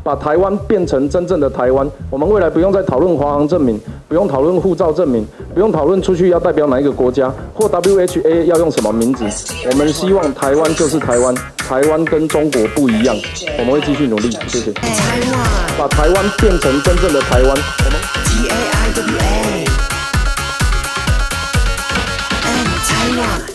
把台湾变成真正的台湾。我们未来不用再讨论华航证明，不用讨论护照证明，不用讨论出去要代表哪一个国家，或 WHA 要用什么名字。我们希望台湾就是台湾，台湾跟中国不一样。我们会继续努力，谢谢。把台湾变成真正的台湾。我们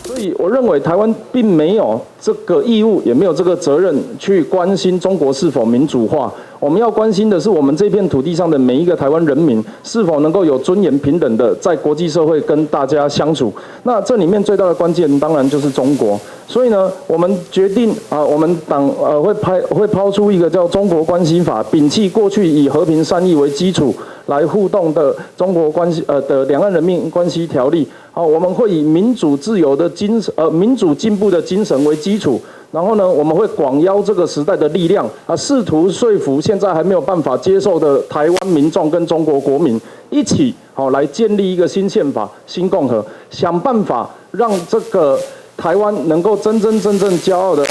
所以我认为台湾并没有这个义务，也没有这个责任去关心中国是否民主化。我们要关心的是我们这片土地上的每一个台湾人民是否能够有尊严平等的在国际社会跟大家相处。那这里面最大的关键当然就是中国。所以呢，我们决定我们党会抛出一个叫《中国关系法》，摒弃过去以和平善意为基础来互动的中国关系的两岸人民关系条例。我们会以民主自由的精神民主进步的精神为基础。然后呢，我们会广邀这个时代的力量试图说服现在还没有办法接受的台湾民众跟中国国民一起来建立一个新宪法、新共和，想办法让这个台湾能够真正骄傲的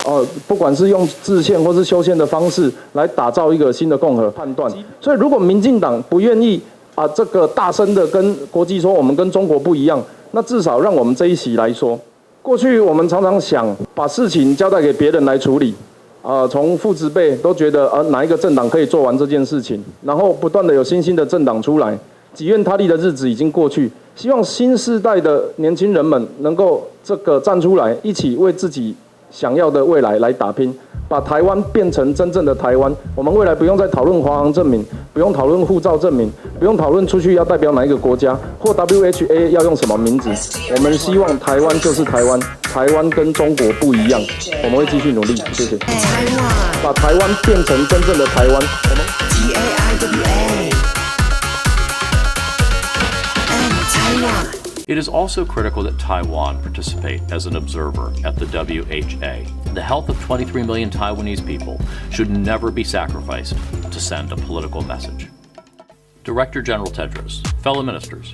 不管是用制宪或是修宪的方式来打造一个新的共和判断。所以，如果民进党不愿意这个大声的跟国际说我们跟中国不一样，那至少让我们这一席来说。过去我们常常想把事情交代给别人来处理，从父执辈都觉得哪一个政党可以做完这件事情，然后不断的有新兴的政党出来，己愿他利的日子已经过去，希望新世代的年轻人们能够这个站出来，一起为自己想要的未来来打拼，把台湾变成真正的台湾。我们未来不用再讨论华航证明，不用讨论护照证明，不用讨论出去要代表哪一个国家，或 WHA 要用什么名字。我们希望台湾就是台湾，台湾跟中国不一样。我们会继续努力，谢谢。把台湾变成真正的台湾。我们 It is also critical that Taiwan participate as an observer at the WHA. The health of 23 million Taiwanese people should never be sacrificed to send a political message. Director General Tedros, fellow ministers,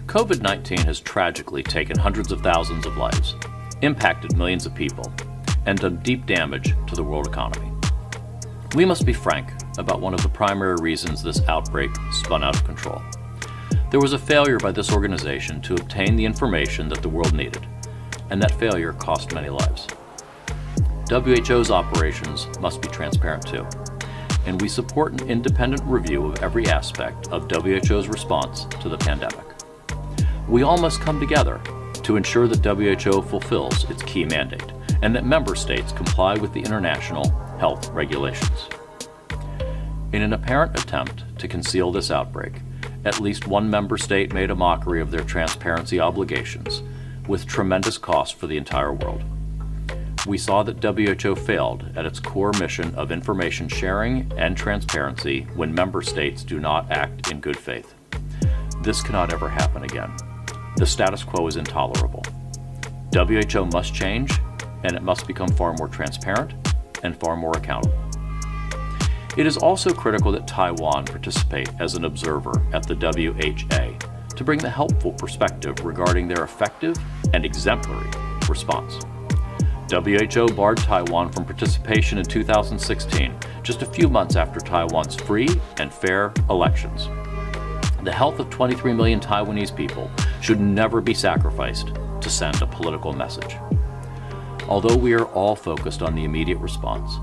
COVID-19 has tragically taken hundreds of thousands of lives, impacted millions of people, and done deep damage to the world economy. We must be frank about one of the primary reasons this outbreak spun out of control. There was a failure by this organization to obtain the information that the world needed, and that failure cost many lives. WHO's operations must be transparent too, and we support an independent review of every aspect of WHO's response to the pandemic. We all must come together to ensure that WHO fulfills its key mandate and that member states comply with the international health regulations. In an apparent attempt to conceal this outbreak, at least one member state made a mockery of their transparency obligations, with tremendous cost for the entire world. We saw that WHO failed at its core mission of information sharing and transparency when member states do not act in good faith. This cannot ever happen again. The status quo is intolerable. WHO must change, and it must become far more transparent and far more accountable. It is also critical that Taiwan participate as an observer at the WHA to bring the helpful perspective regarding their effective and exemplary response. WHO barred Taiwan from participation in 2016, just a few months after Taiwan's free and fair elections. The health of 23 million Taiwanese people should never be sacrificed to send a political message. Although we are all focused on the immediate response,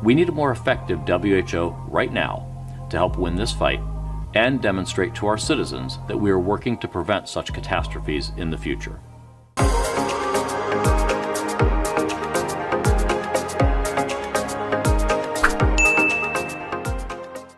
we need a more effective WHO right now to help win this fight and demonstrate to our citizens that we are working to prevent such catastrophes in the future.